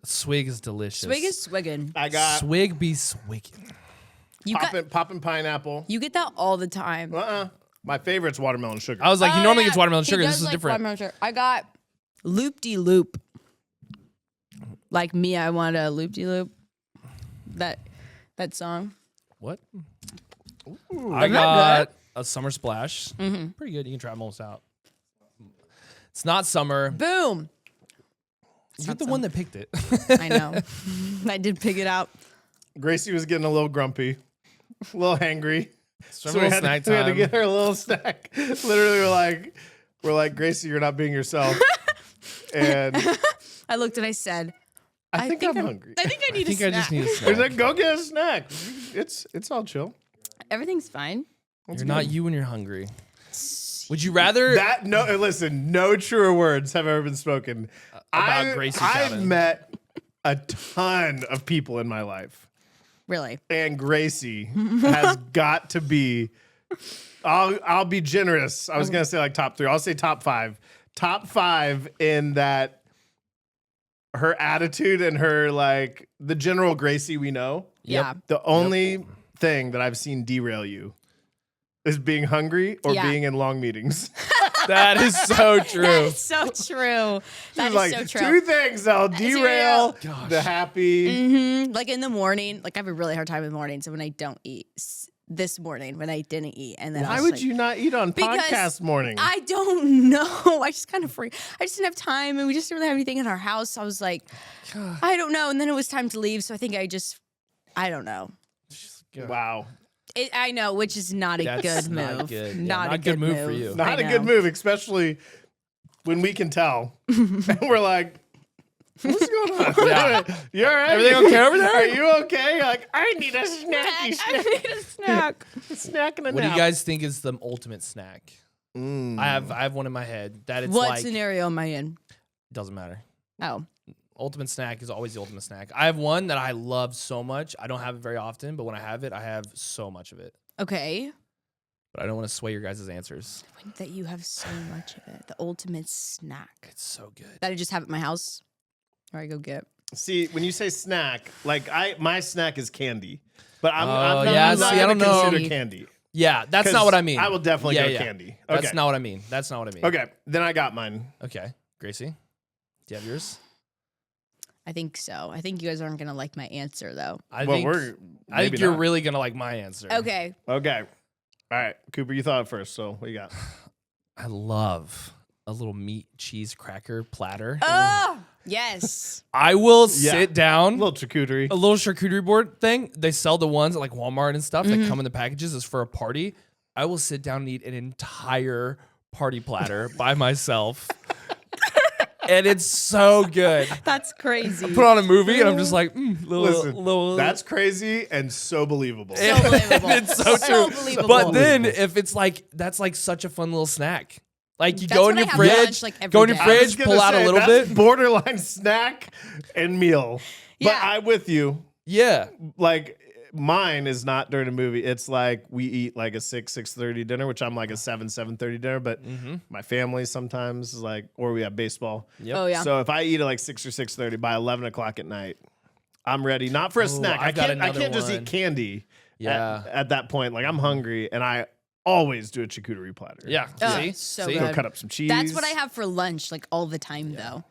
Swig is delicious. Swig is swiggin'. I got Swig be swiggin'. poppin' pineapple. You get that all the time. My favorite's watermelon sugar. I was like, he normally gets watermelon He sugar. does This is like different. watermelon sugar. I got loop-de-loop. Like me, I want a loop-de-loop. That song. What? Ooh, I got a summer splash. Pretty good. You can try them almost out. It's not summer. Boom. You're the one that picked it. I know. I did pick it out. Gracie was getting a little grumpy, a little hangry. So we had to get her a little snack. Literally, we're like, Gracie, you're not being yourself. And I looked and I said, I think I'm hungry. I think I need I think a I snack. just need a He's snack. like, go get a snack. It's all chill. Everything's fine. You're not you when you're hungry. Would you rather Listen, no truer words have ever been spoken about Gracie I've Calvin? met a ton of people in my life, Really? and Gracie has got to be. I'll be generous. I was gonna say like top 3. I'll say top 5. Top 5 in that. Her attitude and her like the general Gracie we know. Yeah. The only thing that I've seen derail you is being hungry or Yeah. being in long meetings. That is so true. That is so true. That is like so 2 true. things that'll derail Gosh. the happy. Like in the morning, like I have a really hard time in the mornings when I don't eat. This morning when I didn't eat, and then I Why was would like, you not eat on Because podcast morning? I don't know. I just kind of I just didn't have time, and we just didn't really have anything in our house. So I was like, I don't know. And then it was time to leave, so I think I don't know. Wow. I know, which is not a That's good not move. good. Yeah, Not not a good move for you. Not I a good know. move, especially when we can tell. And we're like, what's going on? Yeah. You all right? Everything okay over there? Are you okay? Like, I need a snacky I need a snack. snack and a What do you nap. guys think is the ultimate snack? I have one in my head that it's What like scenario am I in? doesn't matter. Oh, Ultimate snack is always the ultimate snack. I have one that I love so much. I don't have it very often, but when I have it, I have so much of it. okay. But I don't want to sway your guys' answers. That you have so much of it. The ultimate snack It's so good. that I just have at my house, or I go get. See, when you say snack, like my snack is candy. But I'm Oh, not, yeah, I'm not see, I gonna don't know. consider candy. Yeah, that's not what I mean. I will definitely Yeah, go yeah. candy. That's Okay. not what I mean. That's not what I mean. Okay, then I got mine. Okay. Gracie, do you have yours? I think so. I think you guys aren't gonna like my answer though. I Well, think we're I think maybe you're not. really gonna like my answer. Okay. Okay. All right, Cooper, you thought it first, so what you got? I love a little meat cheese cracker platter. Oh yes. I will Yeah. sit down. A little charcuterie. A little charcuterie board thing. They sell the ones at like Walmart and stuff that come in the packages as for a party. I will sit down and eat an entire party platter by myself. And it's so good. That's crazy. Put on a movie and I'm just like, Listen, that's crazy and so believable. so believable. It's so So true. believable. But then if it's like, that's like such a fun little snack. Like you That's go what in I your have for fridge, lunch, like, every go in your day. I was fridge, gonna pull out a say, little that's bit. borderline snack and meal. But Yeah. I'm with you. Yeah. Like mine is not during a movie. It's like we eat like a 6:30 dinner, which I'm like a 7:30 dinner. But my family sometimes is like, or we have baseball. Yep. Oh yeah. So if I eat at like 6 or 6:30 by 11 o'clock at night, I'm ready. Not for a snack. I got I another can't just one. eat candy. Yeah. At that point, like I'm hungry, and I always do a charcuterie platter. Yeah. Oh, See? so See? good. Go cut up some cheese. That's what I have for lunch, like all the time though.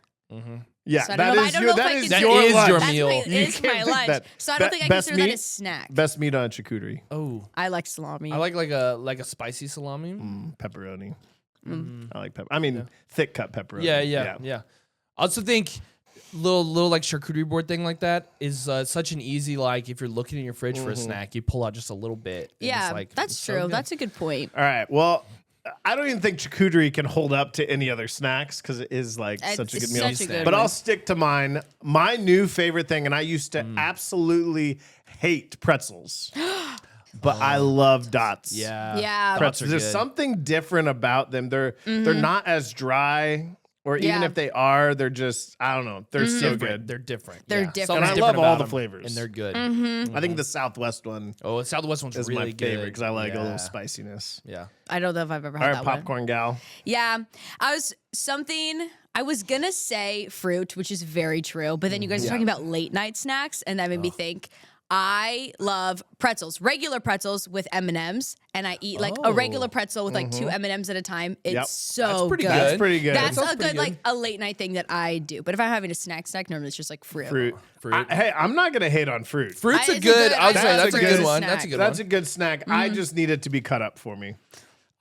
Yeah, So I don't that know- I is don't your know if that I is can- your That is lunch. your That's meal. my, You it is can't my think lunch. that. So I don't think I Best consider that meat? a snack. Best meat on a charcuterie. Oh. I like salami. I like a spicy salami. Pepperoni. I like pepper. I mean, thick cut pepperoni. Yeah. I also think little like charcuterie board thing like that is such an easy, like if you're looking in your fridge for a snack, you pull out just a little bit. and yeah, it's like, that's it's so true. good. That's a good point. All right. Well, I don't even think charcuterie can hold up to any other snacks because it is like It's such a good meal. such a good But one. I'll stick to mine. My new favorite thing, and I used to absolutely hate pretzels, but I love dots. Yeah. Yeah. Dots are There's good. something different about them. They're not as dry, or even Yeah. if they are, they're just I don't know. They're so different. good. They're different. They're yeah. different. Something's And I different love all about the 'em, flavors. and they're good. I think the Southwest one Oh, Southwest one's is really my good favorite because I like a Yeah. little spiciness. Yeah. I don't know if I've ever All had right, that one. popcorn gal. Yeah, I was something I was gonna say fruit, which is very true, but then you guys are talking about late night snacks, and that made me think. I love pretzels, regular pretzels with M&Ms, and I eat like a regular pretzel with like 2 M&Ms at a time. It's so pretty good. good. That's pretty good. That's That a good like a late night thing that I do. But if I'm having a snack, normally it's just like fruit. Fruit. Fruit. Hey, I'm not gonna hate on fruit. Fruit's I- a it's a good. good- I would I say love that's a fruit good as a one. snack. That's a good That's one. a good snack. I just need it to be cut up for me.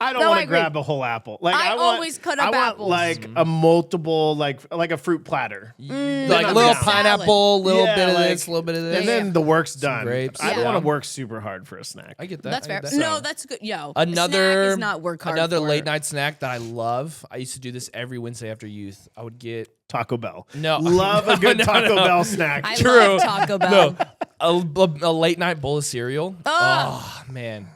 I don't No, want I to agree. grab a whole apple. Like I want, always cut up I want apples. like a multiple, like a fruit platter. Like I'm a little down. pineapple, little Yeah, bit of like- this, a little bit of this. And then the work's done. grapes. I don't Yeah. want to work super hard for a snack. I get that. That's I fair. get that. No, that's good. Yo, a Another snack is not work hard. Another for. late night snack that I love. I used to do this every Wednesday after youth. I would get Taco Bell. No. Love a good No, Taco no. Bell snack. I True. love Taco Bell. a late night bowl of cereal. Oh man,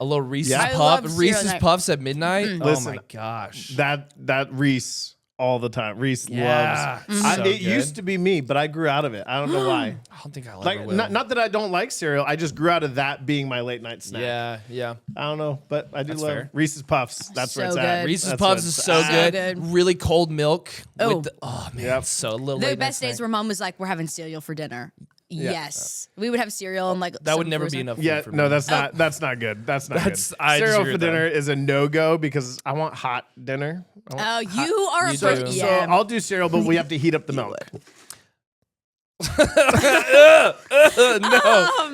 a little Reese's Yeah. I Puff, love cereal Reese's night. Puffs at midnight. Oh Listen, my gosh. that Reese all the time. Reese Yeah. loves. So it good. used to be me, but I grew out of it. I don't know why. I don't think I'll Like ever will. not that I don't like cereal. I just grew out of that being my late night snack. Yeah. I don't know, but I do love fair. Reese's Puffs. That's where So it's at. good. Reese's That's Puffs where is it's so at. good. Really cold milk. Oh. With man, Yep. so a little The late night best days snack. where mom was like, "We're having cereal for dinner." Yes, we would have cereal and like That would some never fruit be or enough. something. Yeah, food for no, me. that's not good. That's not That's- good. I Cereal disagree for with dinner that. is a no-go because I want hot dinner. I want Oh, you are a You person. do. Yeah. So I'll do cereal, but we have to heat up the milk.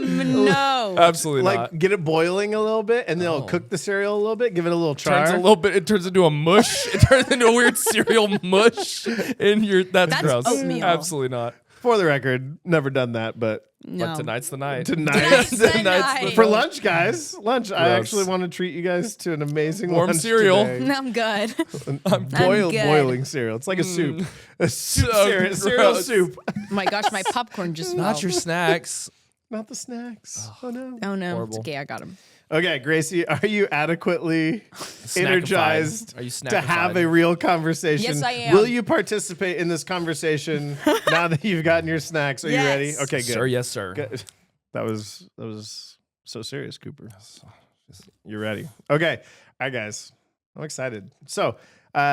No. Absolutely Like not. get it boiling a little bit, and then I'll cook the cereal a little bit, give it a little char. Turns a little bit. It turns into a mush. It turns into a weird cereal mush. In your that's gross. oatmeal. Absolutely not. For the record, never done that, but No. But tonight's the night. tonight Tonight. for lunch, guys. Lunch. I Gross. actually want to treat you guys to an amazing Warm lunch cereal. today. No, I'm good. Boiled, good. boiling cereal. It's like a soup. A soup So cereal gross. soup. Oh my gosh, my popcorn just Not melted. your snacks. Not the snacks. Oh no. Oh no, Horrible. it's okay. I got him. Okay, Gracie, are you adequately Snackified. energized Are you to have snackified? a real conversation? Yes, I am. Will you participate in this conversation now that you've gotten your snacks? Are you ready? Yes. Okay, good. Sir, yes, sir. Good. That was so serious, Cooper. You're ready. Okay. All right, guys. I'm excited. So,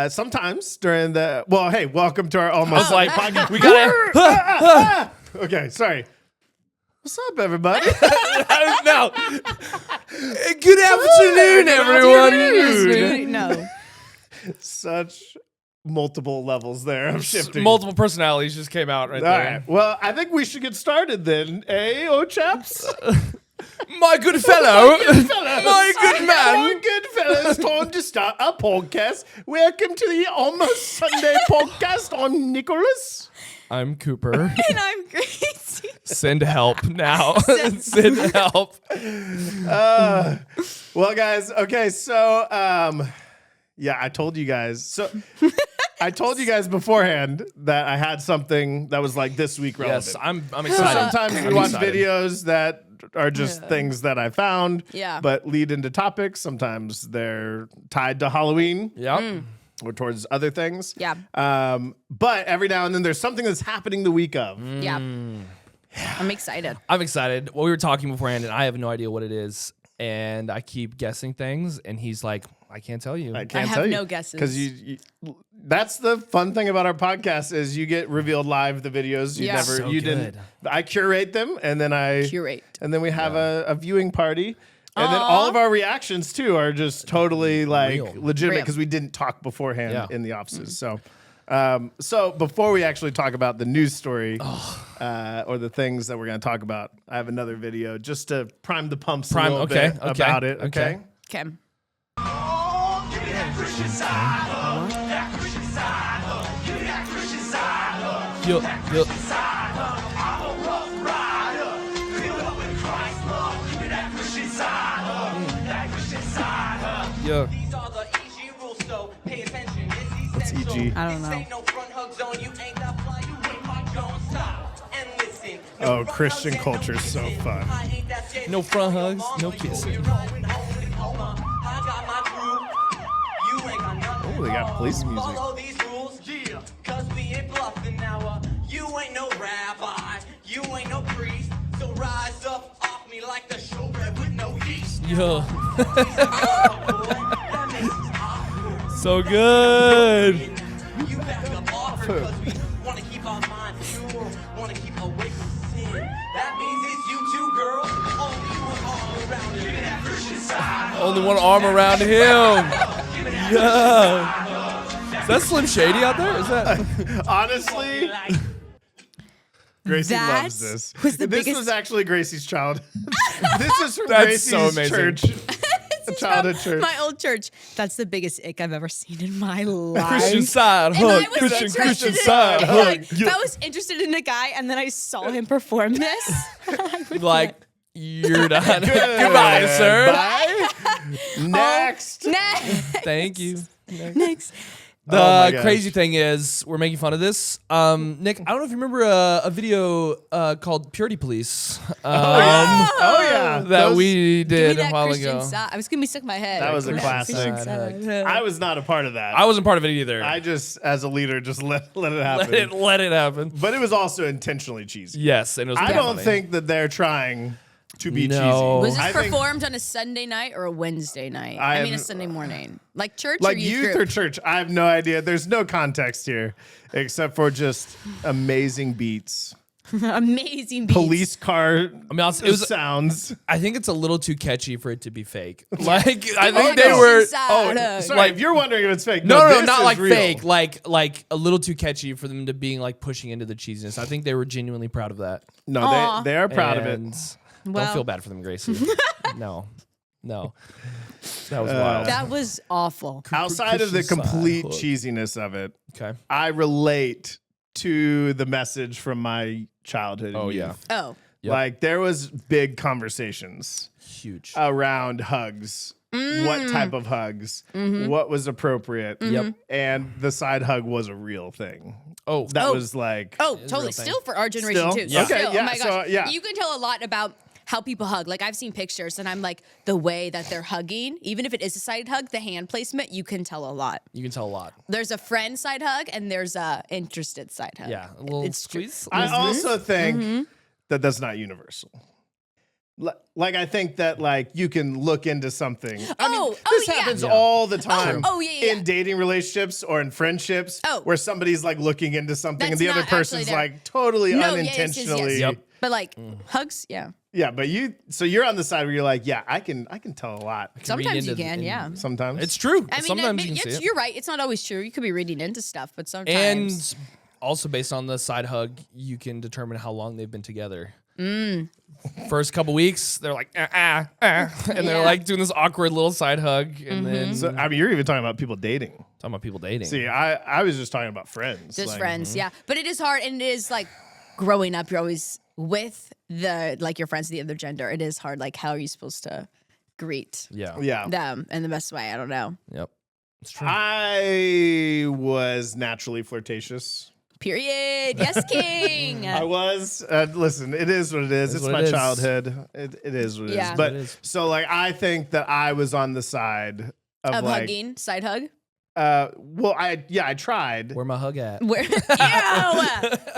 sometimes during the hey, welcome to our almost like, podcast. we gotta. Okay, sorry. What's up, everybody? No. Good afternoon, everyone. No. Such multiple levels there of shifting. Multiple personalities just came out right All there. right. Well, I think we should get started then. Oh, chaps. My good fellow. My good man. My good fellas, time to start a podcast. Welcome to the Almost Sunday podcast. I'm Nicholas. I'm Cooper. And I'm crazy. Send help now. Send help. Well, guys, okay, so yeah, I told you guys. So I told you guys beforehand that I had something that was like this week relevant. Yes, I'm So excited. sometimes we I'm watch excited. videos that are just things that I found, Yeah. but lead into topics. Sometimes they're tied to Halloween Yep. or towards other things. Yeah. But every now and then there's something that's happening the week of. Yeah. I'm excited. I'm excited. Well, we were talking beforehand, and I have no idea what it is. And I keep guessing things, and he's like, I can't tell you. I can't have tell you no guesses. because that's the fun thing about our podcast is you get revealed live the videos you Yeah. never So you good. didn't. I curate them and then Curate. and then we have a viewing party. And then all of our reactions too are just totally like Real. legitimate Real. because we didn't talk beforehand Yeah. in the offices. So before we actually talk about the news story or the things that we're going to talk about, I have another video just to prime the pumps a little bit about it. Okay. Okay. Yo. Yeah. These are the EG rules, so pay attention. What's EG? I don't know. Ain't no front hug zone, you ain't that fly, you ain't my Jones. Stop and listen. No Oh, front Christian hugs, ain't culture is so kissing. fun. I ain't that shit. No front hugs, Mama, no you kissing. be rolling home with coma. I got my crew. You ain't got nothing. Oh, they got police music. Follow these rules, yeah. Cause we ain't bluffing now. You ain't no rabbi, you ain't no priest. So rise up off me like the showbread with no yeast. Yo. So good. You back up Food. Cause we wanna keep our mind pure, wanna keep away from sin. That means it's you too, girl. Only one arm around it. Give me that Christian side. Only one arm around him. Yeah. Is that Slim Shady out there? Is that? Honestly, Gracie That loves this. was the This biggest- was actually Gracie's child. This is from That's Gracie's so amazing. church. Childhood church. My old church. That's the biggest ick I've ever seen in my life. Christian side And hook. I was Christian interested in side it. hook. Like, I was interested in a guy, and then I saw him perform this. I would Like, you're done. Goodbye, sir. Bye. Next. Next. Thank you. Next. The Oh my gosh. crazy thing is, we're making fun of this. Nick, I don't know if you remember a video called Purity Police Oh yeah. that Those- we Give me did a that while Christian ago. side. I was gonna be stuck in my head. That was a Christian classic. side. I was not a part of that. I wasn't part of it either. I just, as a leader, just let it happen. let it happen. But it was also intentionally cheesy. Yes, and it was I don't definitely- think that they're trying to be No. cheesy. Was this I think, performed on a Sunday night or a Wednesday night? I mean, a Sunday morning, like church like or youth group? or church? I have no idea. There's no context here, except for just amazing beats, Amazing beats. police car I mean, it was. sounds. I think it's a little too catchy for it to be fake. Like, I Give me think the they Christian were. side. Sorry, Like- if you're wondering if it's fake, No, this not is like real. fake. Like a little too catchy for them to being like pushing into the cheesiness. I think they were genuinely proud of that. No, Aw. they are proud of it. And Well- don't feel bad for them, Gracie. no. That was wild. That was awful. Outside of the Christian side complete hook. cheesiness of it, Okay. I relate to the message from my childhood. Oh and yeah. youth. Oh, Yep. Like there was big conversations Huge. around hugs. What type of hugs? What was appropriate? Yep. And the side hug was a real thing. Oh, That Oh. was like oh, a totally. real thing. Still for our generation Still? too. Yeah. Still. Okay, yeah, Oh my so, gosh. yeah. You can tell a lot about how people hug. Like I've seen pictures, and I'm like, the way that they're hugging, even if it is a side hug, the hand placement, you can tell a lot. you can tell a lot. There's a friend side hug, and there's a interested side hug. Yeah. A little It's true. squeeze. I also think Mm-hmm. that that's not universal. Like I think that like you can look into something. I mean, Oh, this yeah. happens Yeah. all the time. Oh, yeah. In dating relationships or in friendships, Oh. where somebody's like looking into something and That's the other not actually person's there. like totally No, yes, yes, yes. unintentionally. Yep. But like hugs, yeah. Yeah, but you're on the side where you're like, yeah, I can tell a lot. Sometimes you into can, the- yeah. Sometimes It's true. I mean, Sometimes you can see it. you're right. It's not always true. You could be reading into stuff, but sometimes. And also based on the side hug, you can determine how long they've been together. First couple weeks, they're like, and they're Yeah. like doing this awkward little side hug, and then So, I mean, you're even talking about people dating. talking about people dating. See, I was just talking about friends. Just like- friends, yeah. But it is hard, and it is like growing up. You're always with your friends of the other gender. It is hard. Like, how are you supposed to greet Yeah. Yeah. them in the best way? I don't know. Yep. It's true. I was naturally flirtatious. Period. Yes, King. I was. Listen, it is what it is. It's It's what my it is. childhood. It is what it is. Yeah. But It is. so like I think that I was on the side of, Of like hugging, side hug. well I tried. Where my hug at? Where? Ew.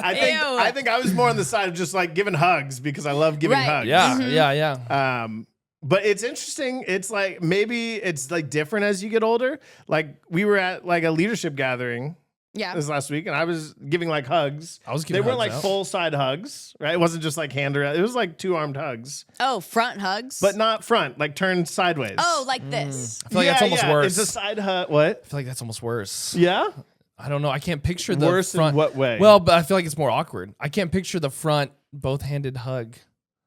I think I was more on the side of just like giving hugs because I love giving Right. hugs. Yeah, Mm-hmm. yeah. But it's interesting. It's like maybe it's like different as you get older. Like we were at like a leadership gathering Yeah. this last week, and I was giving like hugs. I was They giving weren't hugs like out. full side hugs, right? It wasn't just like hand around. It was like 2-armed hugs, Oh, front hugs. but not front, like turned sideways. Oh, like this. I feel like that's almost worse. It's a side hug. What? I feel like that's almost worse. Yeah. I don't know. I can't picture the Worse in front. what way? Well, but I feel like it's more awkward. I can't picture the front both-handed hug.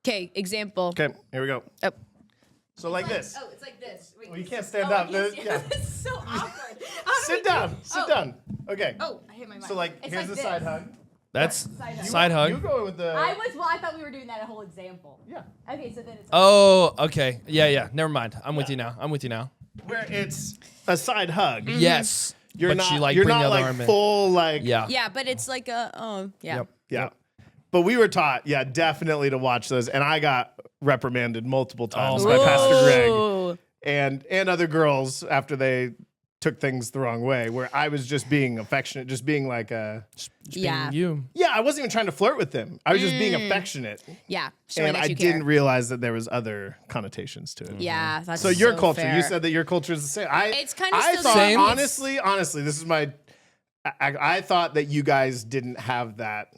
Okay. Example. Okay, here we go. Oh. So like this. Oh, it's like this. Wait, Well, you can't stand up. Yes, Yeah. yes. This is so awkward. How do Sit we- down. Sit Oh. down. Okay. Oh, I hit my mic. So like It's here's like the side this. hug. That's hug. side hug. You go with the. I thought we were doing that a whole example. Yeah. Okay, so then it's Oh, okay. Yeah. Never mind. I'm with you now. Where it's a side hug. Mm-hmm. Yes. You're but not. you like you're bring not the other like arm in. full like. Yeah. yeah, but it's like a yeah. Yep. Yeah. But we were taught, definitely to watch those, and I got reprimanded multiple times Oh by my Pastor Greg Ooh. and other girls after they took things the wrong way. Where I was just being affectionate, just being like a. Just Yeah. being you. Yeah, I wasn't even trying to flirt with them. I was just being affectionate, Yeah, showing and that I you care. didn't realize that there was other connotations to it. Yeah, that's So your culture, fair. you said that your culture is the same. It's kinda I still thought, the same. honestly, this is my. I thought that you guys didn't have that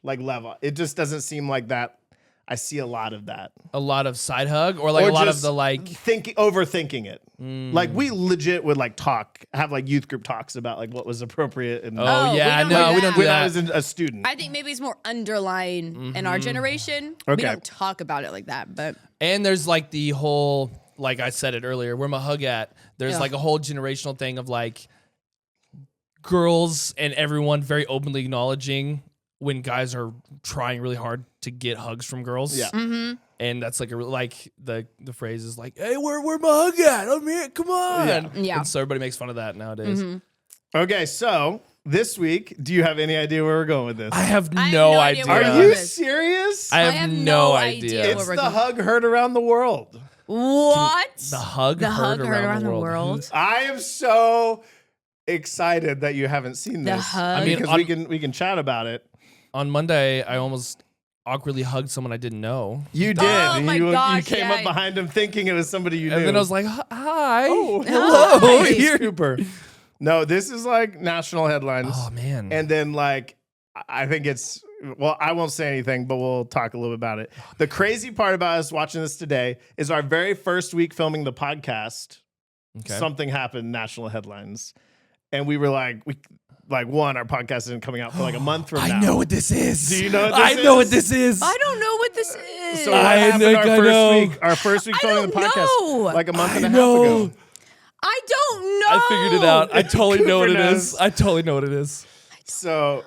like level. It just doesn't seem like that. I see a lot of that. A lot of side hug or like Or a lot of just the like overthinking it. Like we legit would like have like youth group talks about like what was appropriate. And Oh, we yeah, don't no, do we don't that. do when I that. was a student. I think maybe it's more underlying in our generation. We Okay. don't talk about it like that, but And there's like the whole, like I said it earlier, where my hug at. There's Yeah. like a whole generational thing of like girls and everyone very openly acknowledging when guys are trying really hard to get hugs from girls. Yeah. And that's like the phrase is like, hey, where my hug at? I'm here. Come on. Yeah. And so everybody makes fun of that nowadays. Okay, so this week, do you have any idea where we're going with this? I have I have no no idea. idea Are where you this- serious? I have no idea. where It's we're the going. hug heard around the world. What? The hug The heard hug around the world. I am so excited that you haven't seen The this. hug. I mean, because we can chat about it. On Monday, I almost awkwardly hugged someone I didn't know. You did. Oh and my you gosh, came yeah. up behind him thinking it was somebody you knew. And then I was like, hi. Oh, hello. Hey, Here. Cooper. No, this is like national headlines. Oh, man. And then like I think it's well, I won't say anything, but we'll talk a little bit about it. The crazy part about us watching this today is our very first week filming the podcast. Okay. Something happened, national headlines. And we were like, one, our podcast isn't coming out for like a month from now. I know what this is. Do you know what I this know is? what this is. I don't know what this is. So what I happened think I know. our first week I filming the don't podcast? know. Like a month and a I half know. ago. I don't know. I figured it out. I totally know what it Cooper is. knows. I totally know what it is. So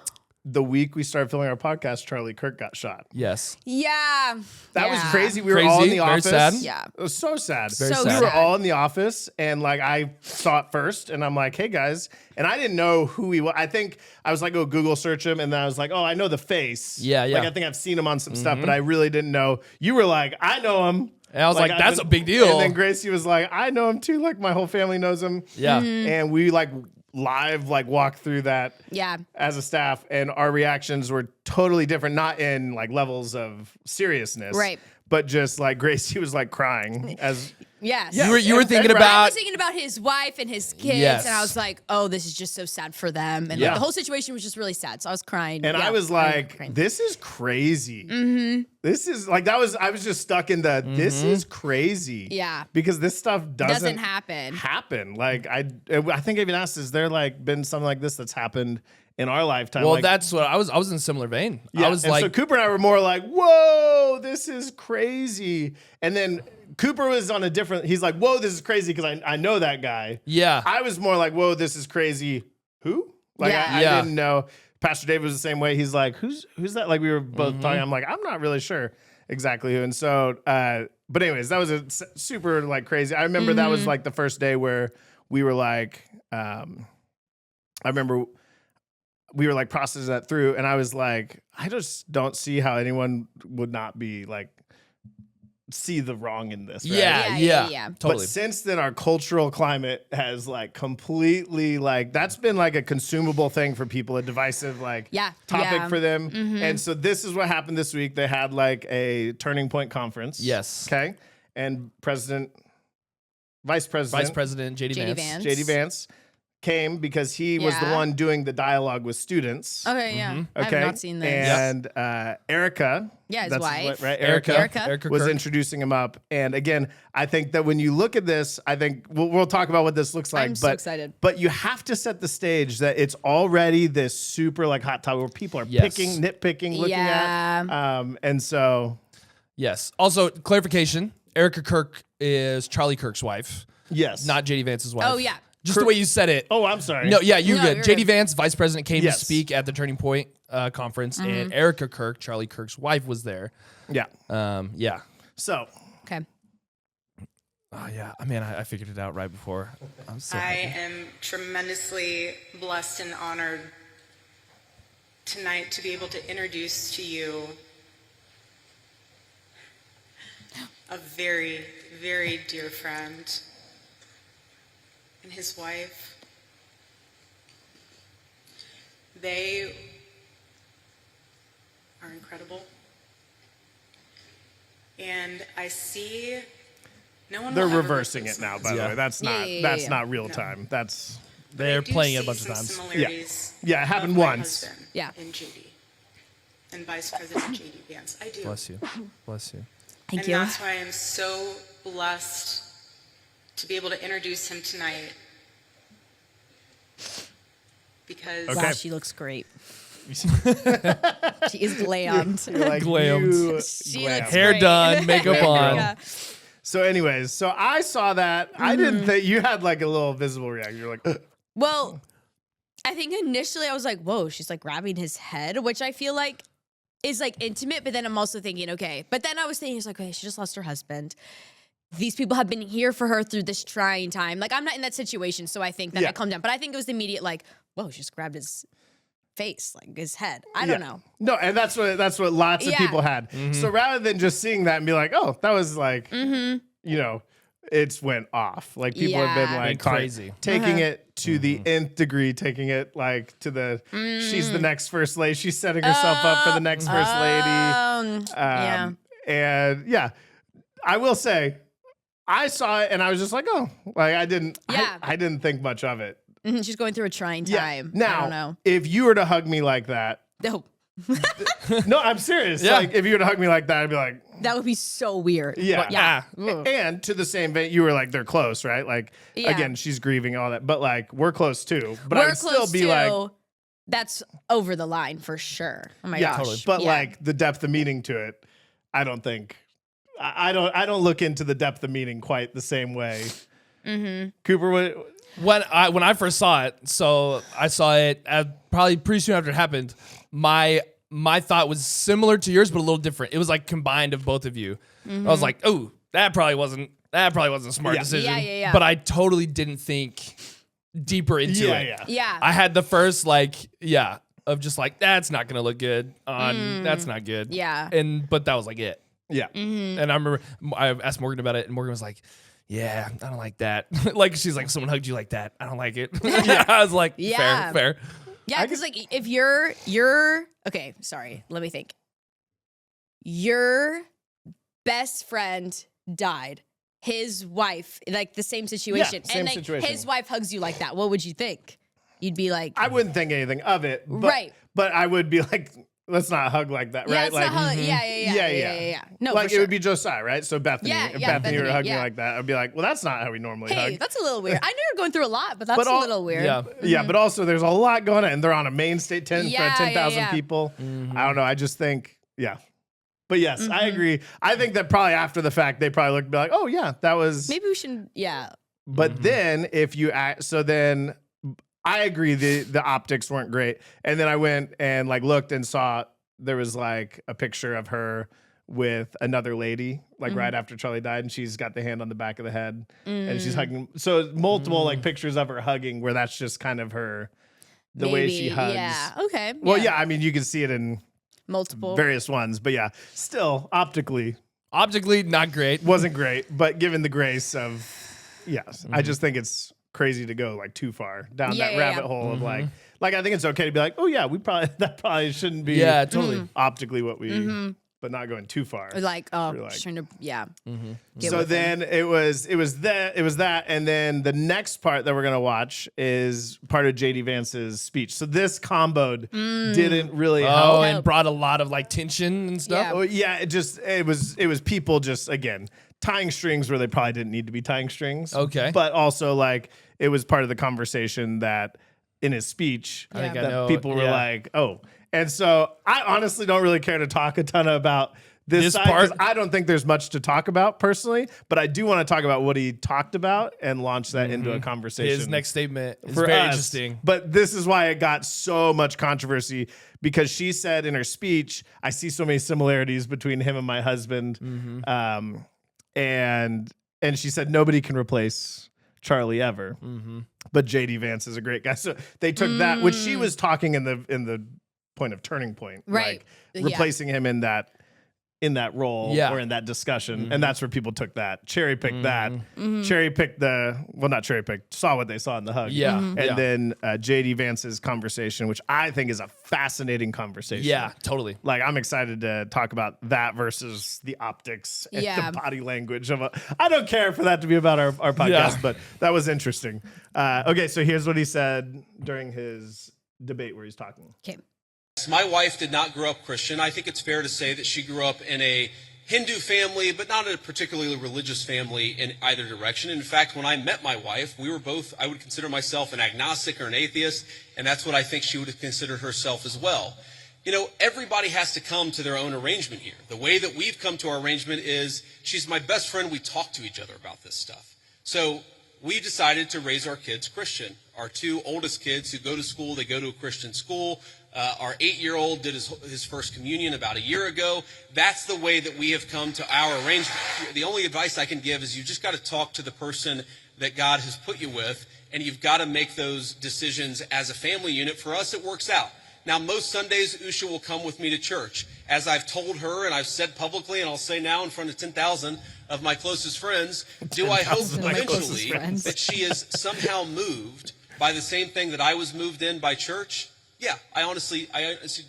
the week we started filming our podcast, Charlie Kirk got shot. Yes. Yeah. That was Yeah. crazy. We were all in Crazy, the very office. sad. Yeah. It was so sad. Very So sad. We were sad. all in the office, and like I saw it first, and I'm like, "Hey guys," and I didn't know who he was. I think I was like, "Oh, Google search him," and then I was like, "Oh, I know the face." Yeah, yeah. Like I think I've seen him on some stuff, but I really didn't know. You were like, "I know him," And I was like, I've that's a big deal. And then Gracie was like, "I know him too. Like my whole family knows him." Yeah. And we like live like walked through that Yeah. as a staff, and our reactions were totally different, not in like levels of seriousness, Right. but just like Gracie was like crying as Yes. You were thinking and I about was thinking about his wife and his kids, Yes. and I was like, "Oh, this is just so sad for them." And Yeah. like, the whole situation was just really sad. So I was crying. and Yeah, I was like, crying. this is crazy. This is like I was just stuck in the this is crazy. Yeah. Because this stuff doesn't happen. Like I think I even asked, is there like been something like this that's happened in our lifetime? Well, like, that's what I was in a similar vein. yeah, I was and like, so Cooper and I were more like, whoa, this is crazy. And then Cooper was on a different, he's like, whoa, this is crazy because I know that guy. yeah. I was more like, whoa, this is crazy. Who? Like Yeah. I Yeah. didn't know. Pastor David was the same way. He's like, who's that? Like we were both talking. I'm like, I'm not really sure exactly who. And so, but anyways, that was a super like crazy. I remember that was like the first day where we were like, I remember we were like processing that through, and I was like, I just don't see how anyone would not be like see the wrong in this. Right? Yeah. Totally. But since then, our cultural climate has like completely like that's been like a consumable thing for people, a divisive like Yeah, topic yeah. for them. And so this is what happened this week. They had like a Turning Point conference. Yes. Okay. And Vice President JD JD Vance. Vance. JD Vance came because he was the Yeah. one doing the dialogue with students. Okay, yeah. I have Okay. not seen this. And Erica. Yeah, his that's wife. right? Erica. was Kirk. introducing him up. And again, I think that when you look at this, I think we'll talk about what this looks like. I'm so excited. But you have to set the stage that it's already this super like hot topic where people are Yes. nitpicking, looking Yeah. at. And so, Yes. Also, clarification: Erica Kirk is Charlie Kirk's wife, yes. not JD Vance's wife. Oh, yeah. Just the way you said it. Oh, I'm sorry. No, yeah, you're No, good. you're JD good. Vance, Vice President, came Yes. to speak at the Turning Point conference, and Erica Kirk, Charlie Kirk's wife, was there. Yeah. Yeah. So, Okay. Oh, yeah. I mean, I figured it out right before. I'm so I happy. am tremendously blessed and honored tonight to be able to introduce to you a very, very dear friend and his wife. They are incredible. And I see no one they're will ever reversing replace it now, them. by the Yeah. way. That's Yeah, not yeah, that's yeah. not real time. That's But I They're do playing it a see bunch of some times. Similarities Yeah, it happened of my once. husband Yeah. And JD. And Vice President JD Vance. I do. Bless you. Bless you. Thank And you. that's why I'm so blessed to be able to introduce him tonight. Because Wow, she looks great. She is glammed. You're like, Glammed. you She glammed. looks Hair great. done, makeup on. Yeah. So, anyways, so I saw that. I didn't think you had like a little visible reaction. You're like, "Ugh." Well, I think initially I was like, whoa, she's like grabbing his head, which I feel like is like intimate, but then I'm also thinking, okay. But then I was thinking, it's like, okay, she just lost her husband. These people have been here for her through this trying time. Like, I'm not in that situation, so I think that I calmed down. But I think it was the immediate, like, whoa, she just grabbed his face, like his head. I don't know. No, and that's what lots of Yeah. people had. So rather than just seeing that and be like, oh, that was like, you know, it's went off. Like people have been Yeah. like Been crazy. taking it to the nth degree, taking it like to the she's the next first lady. She's setting herself up for the next first lady. Yeah. And yeah, I will say, I saw it and I was just like, oh, like I didn't think much of it. Mhm, she's going through a trying Yeah. time. Now, I don't know. if you were to hug me like that, No, no, I'm serious. Yeah. Like if you were to hug me like that, I'd be like, that would be so weird. yeah. Yeah. And to the same vein, you were like, they're close, right? Like, Yeah. again, she's grieving all that, but like, we're close too. But I We're would still close be to, like, that's over the line for sure. Oh my yeah, gosh. but Yeah. like the depth of meaning to it, I don't think, I don't look into the depth of meaning quite the same way. Cooper, what? When I first saw it, so I saw it probably pretty soon after it happened. My thought was similar to yours, but a little different. It was like combined of both of you. I was like, oh, that probably wasn't a smart Yeah. decision. Yeah. But I totally didn't think deeper into it. Yeah. Yeah. I had the first of just like that's not gonna look good on that's not good. Yeah. But that was like it. Yeah. And I remember I asked Morgan about it, and Morgan was like, yeah, I don't like that. Like, she's like, someone hugged you like that. I don't like it. Yeah, I was like, Yeah. fair. Yeah, because like if you're okay, sorry, let me think. Your best friend died. His wife, like the same situation. same and like situation. his wife hugs you like that. What would you think? You'd be like, I wouldn't think anything of it. But, Right. But I would be like, let's not hug like that, yeah, right? it's Like, not how, yeah. No, like for sure. it would be Josiah, right? So Bethany, Yeah, if yeah, Bethany were to Bethany, hug me yeah. like that, I'd be like, well, that's not how we normally Hey, hug. that's a little weird. I know you're going through a lot, but that's But a all- little weird. Yeah. Yeah, but also there's a lot going on, and they're on a main state 10 Yeah, for 10,000 yeah. people. I don't know. I just think, yeah. But yes, I agree. I think that probably after the fact, they probably look and be like, oh yeah, that was. Maybe we should, yeah. But then if you act, so then I agree the optics weren't great, and then I went and like looked and saw there was like a picture of her with another lady, like right after Charlie died, and she's got the hand on the back of the head, and she's hugging. So multiple like pictures of her hugging, where that's just kind of her, the way she Maybe, hugs. Yeah, okay. Well, yeah, I mean you can see it in Multiple. various ones, but yeah, still optically Optically, not great. wasn't great, but given the grace of, yes, I just think it's crazy to go like too far down Yeah, that yeah, rabbit yeah. hole of like I think it's okay to be like, oh yeah, that probably shouldn't be Yeah, totally. optically what we, but not going too far. Like, oh, You're like- just trying to, yeah. Get So with them. then it was that, and then the next part that we're gonna watch is part of JD Vance's speech. So this comboed didn't really Oh, help. and brought a lot of like tension and stuff. Yeah. Oh yeah, it was people just again tying strings where they probably didn't need to be tying strings. Okay. But also like it was part of the conversation that in his speech I think I that know, people were yeah. like, oh. And so I honestly don't really care to talk a ton about this side, 'cause part? I don't think there's much to talk about personally, but I do want to talk about what he talked about and launch that into a conversation. His next statement is for very us. interesting. But this is why it got so much controversy, because she said in her speech, I see so many similarities between him and my husband. And she said nobody can replace Charlie ever. But JD Vance is a great guy. So they took that, which she was talking in the point of turning point. Right. Like Yeah. replacing him in that in that role or in that discussion. And that's where people took that, cherry picked that, cherry picked not cherry picked, saw what they saw in the hug. Yeah. And then JD Vance's conversation, which I think is a fascinating conversation. Yeah, totally. Like, I'm excited to talk about that versus the optics and the body language of I don't care for that to be about our podcast, but that was interesting. Okay, so here's what he said during his debate where he's talking. Okay. My wife did not grow up Christian. I think it's fair to say that she grew up in a Hindu family, but not a particularly religious family in either direction. In fact, when I met my wife, we were both, I would consider myself an agnostic or an atheist, and that's what I think she would have considered herself as well. You know, everybody has to come to their own arrangement here. The way that we've come to our arrangement is she's my best friend. We talk to each other about this stuff. So we decided to raise our kids Christian. Our two oldest kids who go to school, they go to a Christian school. Our 8-year-old did his first communion about a year ago. That's the way that we have come to our arrangement. The only advice I can give is you just got to talk to the person that God has put you with, and you've got to make those decisions as a family unit. For us, it works out. Now, most Sundays, Usha will come with me to church. As I've told her, and I've said publicly, and I'll say now in front of 10,000 of my closest friends, do I hope eventually that she is somehow moved by the same thing that I was moved in by church? Yeah, I honestly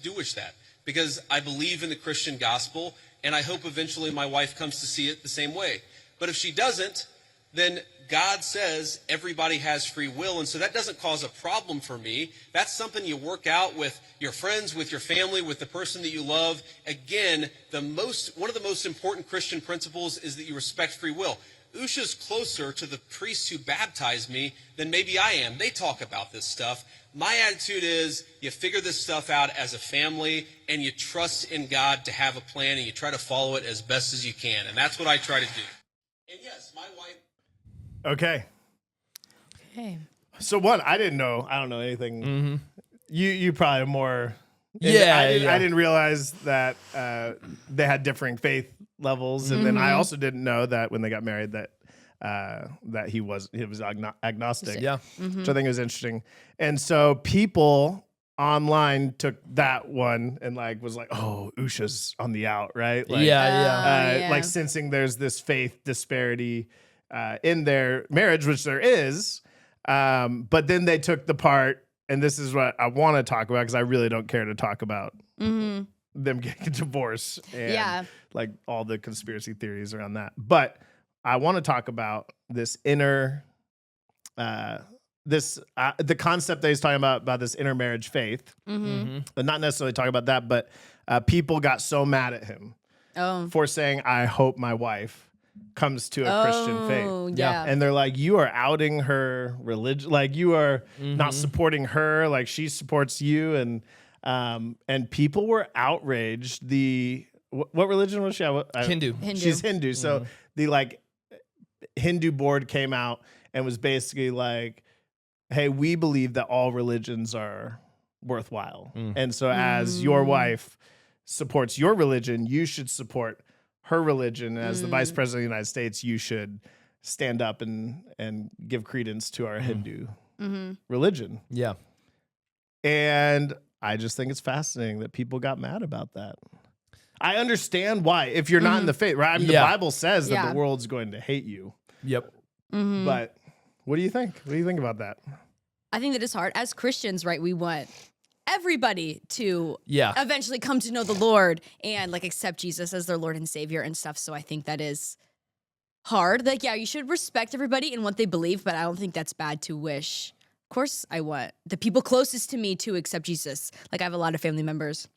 do wish that, because I believe in the Christian gospel, and I hope eventually my wife comes to see it the same way. But if she doesn't, then God says everybody has free will, and so that doesn't cause a problem for me. That's something you work out with your friends, with your family, with the person that you love. Again, one of the most important Christian principles is that you respect free will. Usha's closer to the priests who baptized me than maybe I am. They talk about this stuff. My attitude is you figure this stuff out as a family, and you trust in God to have a plan, and you try to follow it as best as you can. And that's what I try to do. And yes, my wife... Okay. So I didn't know. I don't know anything. You probably have more. I didn't realize that they had differing faith levels, and then I also didn't know that when they got married that he was agnostic. Yeah. Which I think was interesting. And so people online took that one and was like, oh, Usha's on the out, right? Like, like sensing there's this faith disparity in their marriage, which there is. But then they took the part, and this is what I want to talk about, because I really don't care to talk about them getting a divorce and like all the conspiracy theories around that. But I want to talk about this inner, the concept that he's talking about this intermarriage faith. But not necessarily talking about that, but people got so mad at him for saying, I hope my wife comes to a Christian faith. Yeah. And they're like, you are outing her religion. Like, you are not supporting her. Like, she supports you. And people were outraged. What religion was she? Hindu. She's Hindu. So the Hindu board came out and was basically like, hey, we believe that all religions are worthwhile. And so as your wife supports your religion, you should support her religion. As the vice president of the United States, you should stand up and give credence to our Hindu religion. Yeah. And I just think it's fascinating that people got mad about that. I understand why. If you're not in the faith, right? I mean, the Bible says that the world's going to hate you. Yep. But what do you think? What do you think about that? I think that it's hard. As Christians, right, we want everybody to eventually come to know the Lord and accept Jesus as their Lord and Savior and stuff. So I think that is hard. You should respect everybody and what they believe, but I don't think that's bad to wish. Of course, I want the people closest to me to accept Jesus. I have a lot of family members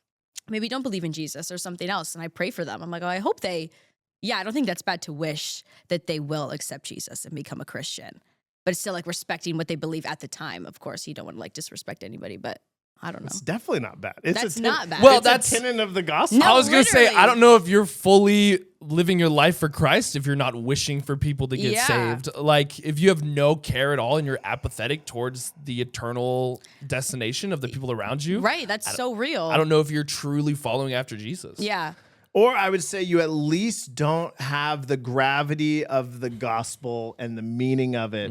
maybe don't believe in Jesus or something else, and I pray for them. I'm like, oh, I hope they, I don't think that's bad to wish that they will accept Jesus and become a Christian. But it's still respecting what they believe at the time. Of course, you don't want to disrespect anybody, but I don't know. It's definitely not bad. That's not bad. Well, that's a tenet of the gospel. No, I was going to say, literally. I don't know if you're fully living your life for Christ if you're not wishing for people to get saved. If you have no care at all and you're apathetic towards the eternal destination of the people around you. Right, that's so real. I don't know if you're truly following after Jesus. Yeah. Or I would say you at least don't have the gravity of the gospel and the meaning of it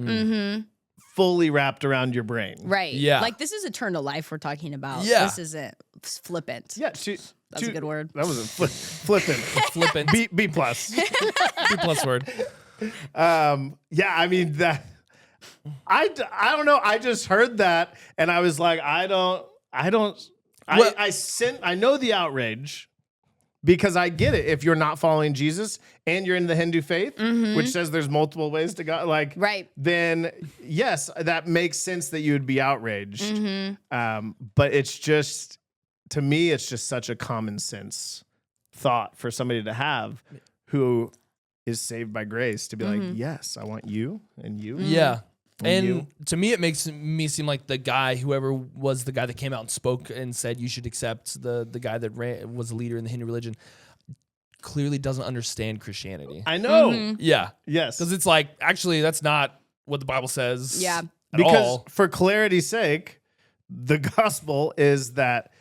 fully wrapped around your brain. Right. Yeah. Like this is eternal life we're talking about. Yeah. This isn't flippant. Yeah, That's a good word. That was a flippant. Flippant. B plus. B plus word. Yeah, I mean that. I don't know. I just heard that and I was like, I know the outrage because I get it. If you're not following Jesus and you're in the Hindu faith, which says there's multiple ways to God, like, Right. then yes, that makes sense that you would be outraged. But it's just, to me, it's just such a common sense thought for somebody to have who is saved by grace to be like, yes, I want you and you. Yeah. And you. to me, it makes me seem like the guy, whoever was the guy that came out and spoke and said you should accept the guy that was a leader in the Hindu religion, clearly doesn't understand Christianity. I know. Yeah. Yes. Because it's like, actually, that's not what the Bible says. Yeah. At all. For clarity's sake, the gospel is that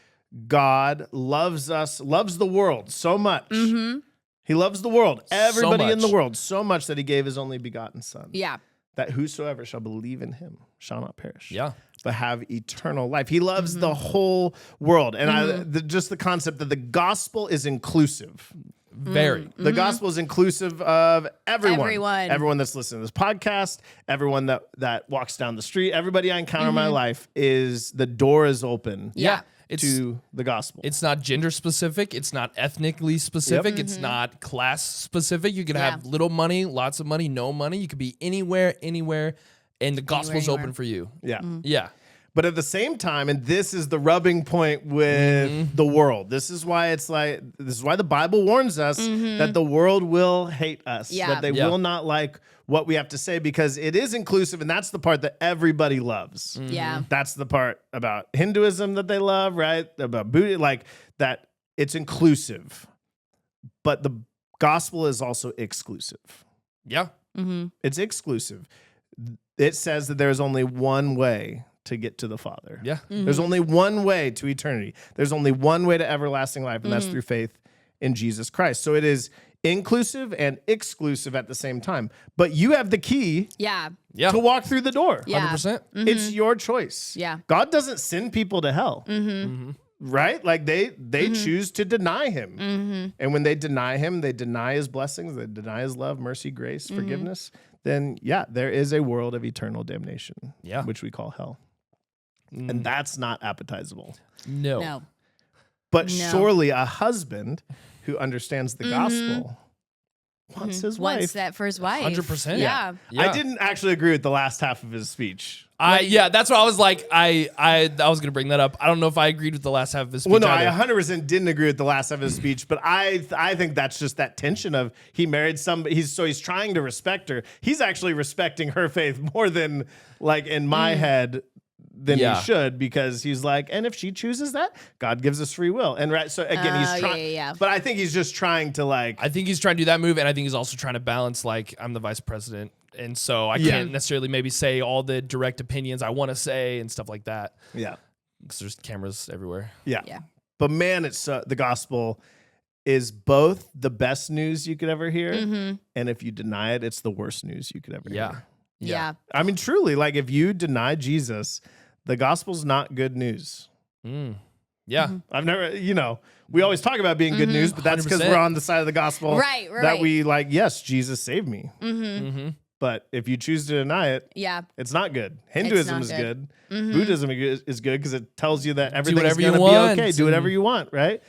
God loves the world so much. He loves the world, everybody in the much. world, so much that he gave his only begotten son. Yeah. That whosoever shall believe in him shall not perish. Yeah. But have eternal life. He loves the whole world. And just the concept that the gospel is inclusive. Very. The gospel is inclusive of everyone. Everyone. Everyone that's listening to this podcast, everyone that walks down the street, everybody I encounter in my life is the door is open Yeah. to the gospel. It's not gender specific. It's not ethnically specific. It's not class specific. You can have little money, lots of money, no money. You could be anywhere, and the gospel's anywhere. open for you. Yeah. Yeah. But at the same time, and this is the rubbing point with the world. This is why the Bible warns us that the world will hate us. Yeah. That they Yeah. will not like what we have to say because it is inclusive, and that's the part that everybody loves. Yeah. That's the part about Hinduism that they love, right? About Buddha, like that it's inclusive. But the gospel is also exclusive. Yeah. It's exclusive. It says that there is only one way to get to the Father. Yeah. There's only one way to eternity. There's only one way to everlasting life, and that's through faith in Jesus Christ. So it is inclusive and exclusive at the same time. But you have the key Yeah. Yeah. to walk through the door. Yeah. 100%. It's your choice. Yeah. God doesn't send people to hell. Right? Like they choose to deny him. And when they deny him, they deny his blessings, they deny his love, mercy, grace, forgiveness. Then yeah, there is a world of eternal damnation. Yeah. Which we call hell. And that's not appetizable. No. No. But No. surely a husband who understands the gospel wants his Wants wife. that for his wife. 100%. Yeah. I didn't actually agree with the last half of his speech. That's what I was like. I was gonna bring that up. I don't know if I agreed with the last half of his speech. Well, no, either. I 100% didn't agree with the last half of his speech, but I think that's just that tension of he married somebody. He's trying to respect her. He's actually respecting her faith more than like in my head than Yeah. he should, because he's like, and if she chooses that, God gives us free will. And right, so again, he's trying. yeah. But I think he's just trying to like. I think he's trying to do that move, and I think he's also trying to balance, like, I'm the vice president, and so I can't necessarily maybe say all the direct opinions I want to say and stuff like that, Yeah. because there's cameras everywhere. Yeah. Yeah. But man, it's the gospel is both the best news you could ever hear, and if you deny it, it's the worst news you could ever hear. Yeah. I mean, truly, like if you deny Jesus, the gospel's not good news. Yeah. I've never, we always talk about being good news, but that's because 100%. we're on the side of the gospel Right, that right. we like, yes, Jesus saved me. But if you choose to deny it, Yeah. it's not good. Hinduism not is good. good. Buddhism is good because it tells you that everything's whatever you going to be want okay. Do whatever you want, right?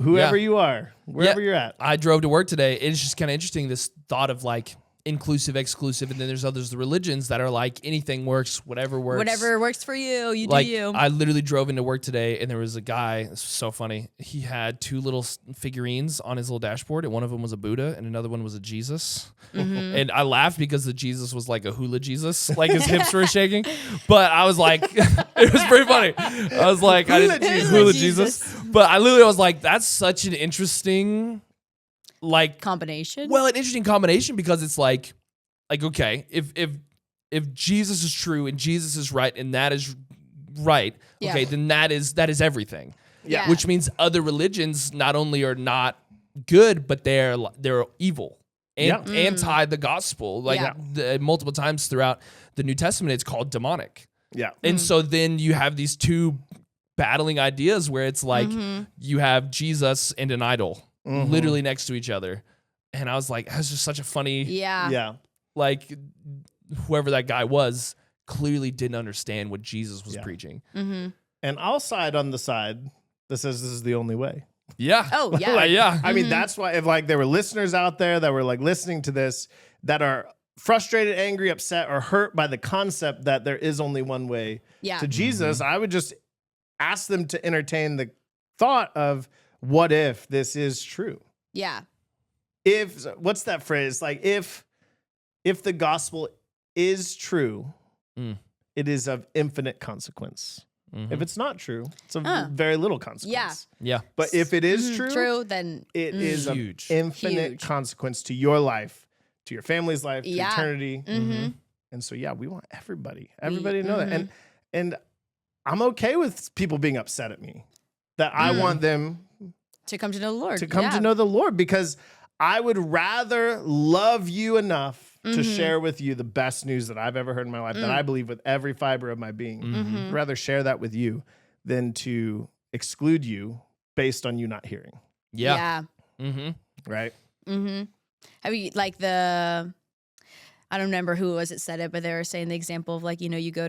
Whoever Yeah. you are, wherever Yeah. you're at. I drove to work today. It's just kind of interesting, this thought of like inclusive, exclusive, and then there's the religions that are like anything works, whatever works. Whatever works for you, you Like do you. I literally drove into work today, and there was a guy. It's so funny. He had two little figurines on his little dashboard, and one of them was a Buddha, and another one was a Jesus. And I laughed because the Jesus was like a hula Jesus, like his hips were shaking. But I was like, it was pretty funny. I was like, hula Jesus. But I literally was like, that's such an interesting, like, Combination. well, an interesting combination, because it's like okay, if Jesus is true and Jesus is right and that is right, Yeah. okay, then that is everything. Yeah. Which means other religions not only are not good, but they're evil. anti the gospel. Like multiple times throughout the New Testament, it's called demonic. Yeah. And so then you have these two battling ideas where it's like you have Jesus and an idol literally next to each other. And I was like, that's just such a funny, like whoever that guy was clearly didn't understand what Jesus was preaching. And I'll side on the side that says this is the only way. Yeah. Oh, yeah. Like, yeah. I mean, that's why if like there were listeners out there that were like listening to this that are frustrated, angry, upset, or hurt by the concept that there is only one way to Jesus, I would just ask them to entertain the thought of what if this is true? Yeah. If what's that phrase? Like if the gospel is true, it is of infinite consequence. If it's not true, it's of very little consequence. Yeah. But if it is true, then it is of Huge. infinite consequence to your life, to your family's life, to eternity. And so, we want everybody to know that. And I'm okay with people being upset at me. That I want them to come to know the Lord. to come to know the Lord, because I would rather love you enough to share with you the best news that I've ever heard in my life, that I believe with every fiber of my being. I'd rather share that with you than to exclude you based on you not hearing. Yeah. Right? Have you like I don't remember who it was that said it, but they were saying the example of like, you go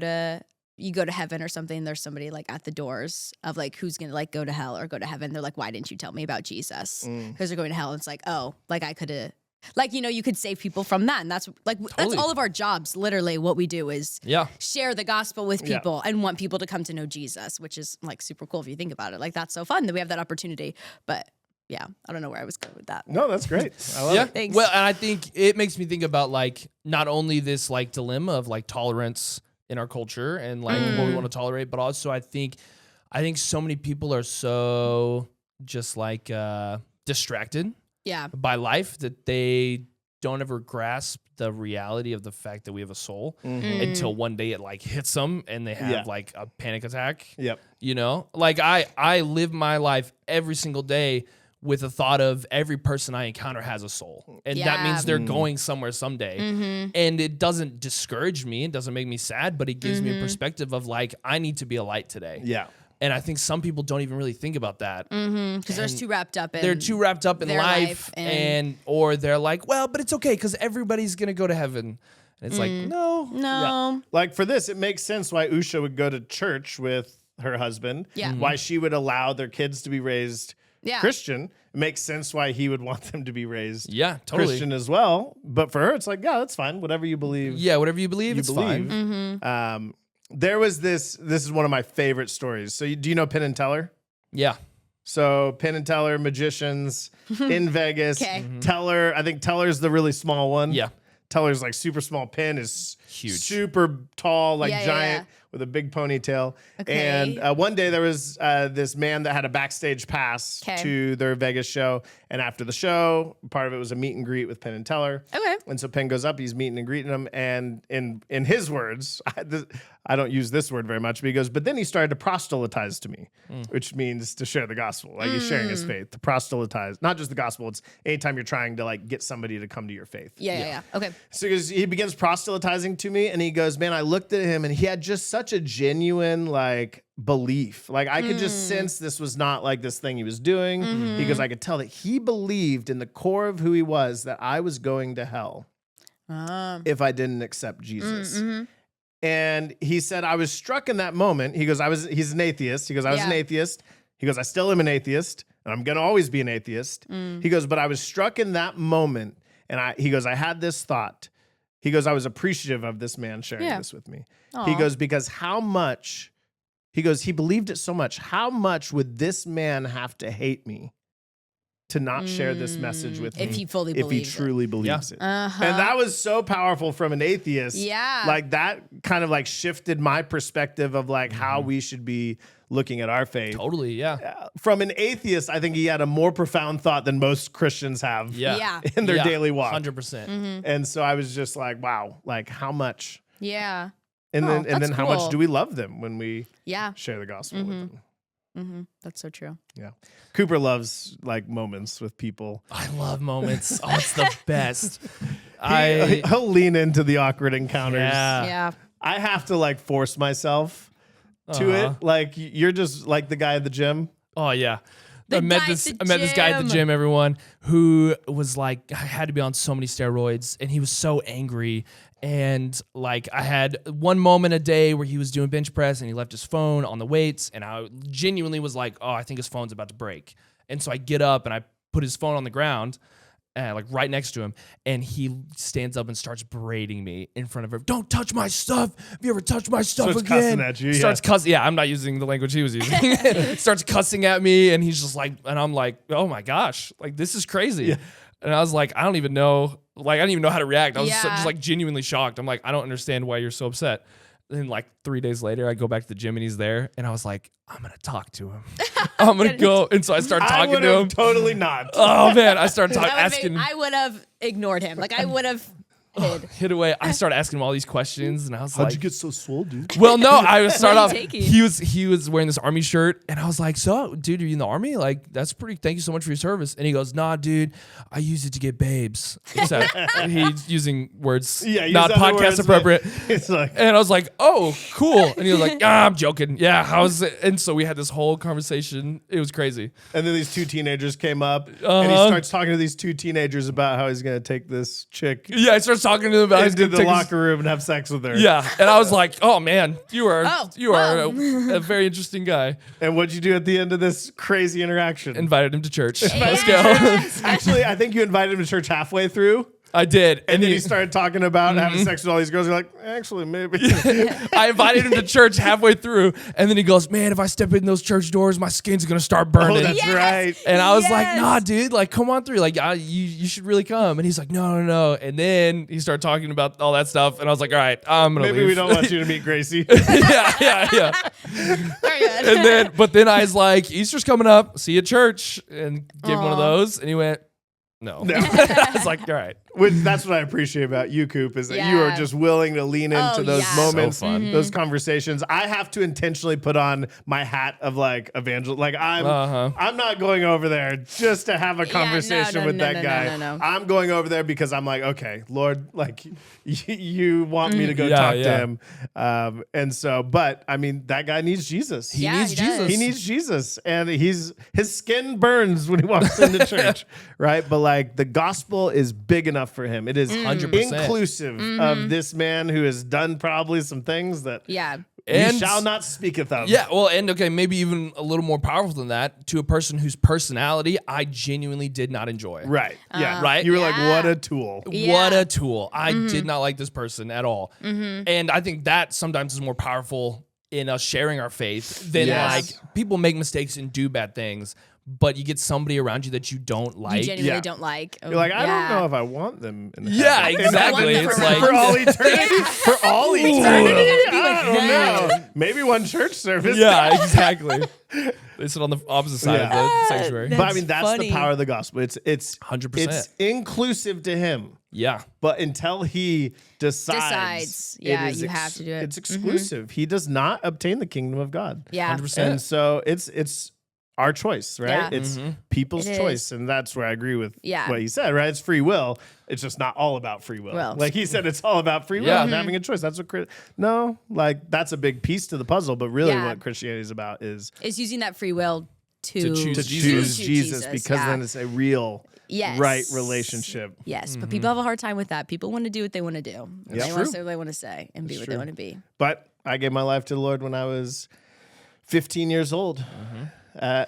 to heaven or something. There's somebody like at the doors of like, who's going to like go to hell or go to heaven. They're like, why didn't you tell me about Jesus? Because they're going to hell. And it's like, oh, like I could have, like, you could save people from that. And that's like, that's all of our jobs. Literally what we do is share the gospel with people and want people to come to know Jesus, which is like super cool if you think about it. Like that's so fun that we have that opportunity. But yeah, I don't know where I was going with that. No, that's great. I love it. Thanks. Well, and I think it makes me think about like not only this like dilemma of like tolerance in our culture and like what we want to tolerate, but also I think so many people are so just like distracted by life that they don't ever grasp the reality of the fact that we have a soul until one day it like hits them and they have like a panic attack. Yep. Like I live my life every single day with the thought of every person I encounter has a soul. And that means they're going somewhere someday. And it doesn't discourage me. It doesn't make me sad, but it gives me a perspective of like, I need to be a light today. Yeah. And I think some people don't even really think about that. Because they're too wrapped up in They're too wrapped up in their life or they're like, well, but it's okay because everybody's going to go to heaven. And it's like, no. No. Yeah. Like for this, it makes sense why Usha would go to church with her husband. Yeah. Why she would allow their kids to be raised Christian. It makes sense why he would want them to be raised totally. Christian as well. But for her, it's like, that's fine. Whatever you believe. Yeah, whatever you believe, it's fine. There was this is one of my favorite stories. So do you know Penn and Teller? Yeah. So Penn and Teller, magicians in Vegas. Teller, I think Teller's the really small one. Yeah. Teller's like super small. Penn is Huge. super tall, like giant with a big ponytail. Okay. And one day there was this man that had a backstage pass to their Vegas show. And after the show, part of it was a meet and greet with Penn and Teller. Okay. And so Penn goes up, he's meeting and greeting him. And in his words, I don't use this word very much, but he goes, but then he started to proselytize to me, which means to share the gospel. Like he's sharing his faith, to proselytize, not just the gospel. It's anytime you're trying to like get somebody to come to your faith. Yeah. Okay. So he begins proselytizing to me and he goes, man, I looked at him and he had just such a genuine like belief. Like I could just sense this was not like this thing he was doing. He goes, I could tell that he believed in the core of who he was that I was going to hell if I didn't accept Jesus. And he said, I was struck in that moment. He goes, he's an atheist. He goes, I was an atheist. He goes, I still am an atheist and I'm going to always be an atheist. He goes, but I was struck in that moment. And he goes, I had this thought. He goes, I was appreciative of this man sharing this with me. He goes, because he believed it so much. How much would this man have to hate me to not share this message with me? If he fully if he believes truly believes it. Uh-huh. And that was so powerful from an atheist. Yeah. Like that kind of like shifted my perspective of like how we should be looking at our faith. Totally, yeah. From an atheist, I think he had a more profound thought than most Christians have Yeah. in their daily walk. 100%. And so I was just like, wow, like how much? Yeah. And then that's how cool. much do we love them when we Yeah. share the gospel with them? That's so true. Yeah. Cooper loves like moments with people. I love moments. Oh, it's the best. He'll lean into the awkward encounters. Yeah. Yeah. I have to like force myself to it. Like you're just like the guy at the gym. Oh yeah. The I met guy this at the guy at the gym. gym, everyone, who was like, I had to be on so many steroids, and he was so angry. And like, I had one moment a day where he was doing bench press and he left his phone on the weights, and I genuinely was like, oh, I think his phone's about to break. And so I get up and I put his phone on the ground, like right next to him, and he stands up and starts berating me in front of her. Don't touch my stuff. If you ever touch my stuff Starts again, cussing at you, starts cussing. Yeah, I'm not using the language he was using. Starts cussing at me, and he's just like, and I'm like, oh my gosh, like this is crazy. Yeah. And I was like, I don't even know how to react. I was Yeah. just like genuinely shocked. I'm like, I don't understand why you're so upset. And like 3 days later, I go back to the gym and he's there, and I was like, I'm gonna talk to him. I'm gonna go. And so I start I talking would to have him. totally not. Oh man, I started asking. I would have ignored him. Like I would have hid. Hit away. I started asking him all these questions, and I was like, get so swole, dude? well, no, I would start What off. are you taking? He was wearing this army shirt, and I was like, so, dude, are you in the army? Like, that's pretty. Thank you so much for your service. And he goes, nah, dude, I use it to get babes. Except he's using words Yeah, not use other podcast words, appropriate. It's like And I was like, oh, cool. And he was like, I'm joking. Yeah, how's it? And so we had this whole conversation. It was crazy. and then these two teenagers came up and he Uh-huh. starts talking to these two teenagers about how he's gonna take this chick Yeah, I started talking to him about into the take his- locker room and have sex with her. Yeah, and I was like, "Oh man, you are whoa. a very interesting guy." And what'd you do at the end of this crazy interaction? Invited him to church. Let's go. Actually, I think you invited him to church halfway through. I did, And then he started talking about having sex with all these girls. You're like, actually, maybe. I invited him to church halfway through, and then he goes, "Man, if I step in those church doors, my skin's gonna start burning." Oh, that's Yes. right. And I was like, Yes. "Nah, dude, like, come on through. Like, you should really come." And he's like, "No." And then he started talking about all that stuff, and I was like, "All right, I'm gonna Maybe leave." we don't want you to meet Gracie. yeah. Very good. And then I was like, "Easter's coming up. See you at church," and give him one of Aw. those, and he went, "No." I was like, "All right." Which that's what I appreciate about you, Coop, is that you are Yeah. just willing to lean into Oh, those yeah. moments, So fun. those conversations. I have to intentionally put on my hat of like evangel. Like I'm not going over there just to have a conversation with that guy. no. I'm going over there because I'm like, okay, Lord, like you want me to go Yeah, talk yeah. to him, and so. But I mean, that guy needs Jesus. He Yeah, needs he does. Jesus. He needs Jesus, and his skin burns when he walks into church, right? But like the gospel is big enough for him. It is 100%. inclusive of this man who has done probably some things that Yeah. And- we shall not speaketh of. Yeah, well, and okay, maybe even a little more powerful than that, to a person whose personality I genuinely did not enjoy. Right. Yeah. Right? You were like, Yeah. what a tool. Yeah. What a tool. I did not like this person at all. And I think that sometimes is more powerful in us sharing our faith than Yes. like people make mistakes and do bad things, but you get somebody around you that you don't You like. genuinely Yeah. don't like. You're like, I don't know if I want them. In Yeah, heaven. exactly. them It's for like For all eternity? For all eternity? I don't know. Maybe one church service. yeah, exactly. They sit on the opposite side Yeah. of the sanctuary. That's But I mean, that's funny. the power of the gospel. It's 100%. It's inclusive to him. Yeah. But until he Decides, yeah, it is you have to do it. It's exclusive. He does not obtain the kingdom of God. Yeah. 100%. And so it's our choice, right? Yeah. It's people's It choice. is. And that's where I agree with Yeah. what he said, right? It's free will. It's just not all about free will. Well. Like he said, it's all about free will Yeah. and having a choice. That's what no, like that's a big piece to the puzzle. But really Yeah. what Christianity is about is Is using that free will to choose to Jesus. choose Jesus because yeah. then it's a real Yes. right relationship. Yes, but people have a hard time with that. People want to do what they want to do. Yeah. They want to say what they want to say and be what they true. want to be. But I gave my life to the Lord when I was 15 years old.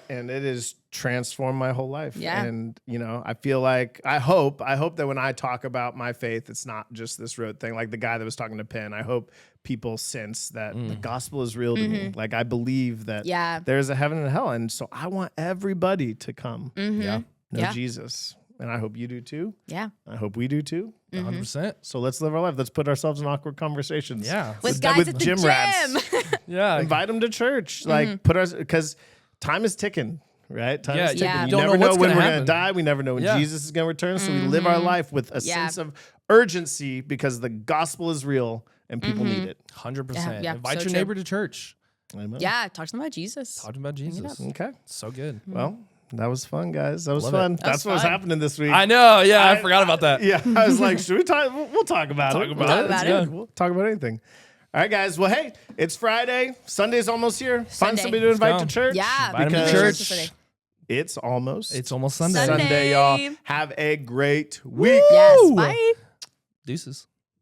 And it has transformed my whole life. Yeah. And, you know, I feel like, I hope that when I talk about my faith, it's not just this rote thing. Like the guy that was talking to Penn, I hope people sense that the gospel is real to me. Like I believe that Yeah. there's a heaven and a hell. And so I want everybody to come Yeah. know Yeah. Jesus. And I hope you do too. Yeah. I hope we do too. 100%. So let's live our life. Let's put ourselves in awkward conversations. Yeah. With With guys at the gym gym. rats. Yeah. Invite them to church. Like put us, because time is ticking, right? Time Yeah, is ticking. yeah. You Don't never know know what's when gonna we're going happen. to die. We never know when Yeah. Jesus is going to return. So we live our life with a Yeah. sense of urgency because the gospel is real and people need it. 100%. Yeah, Invite so your true. neighbor to church. Amen. Yeah, talk to them about Jesus. Talking about Jesus. Okay. So good. Well, that was fun, guys. That was Love fun. it. That's what was fun. happening this week. I know. Yeah, I forgot about that. Yeah, I was like, should we talk? We'll talk about it. about it. It's About good. it. We'll talk about anything. All right, guys. Well, hey, it's Friday. Sunday's almost here. Find Sunday. somebody to invite go. to church. Yeah, Invite 'em to because church. Sunday. It's almost It's almost Sunday. Sunday. Sunday, y'all. Have a great week. Yes, bye. Deuces.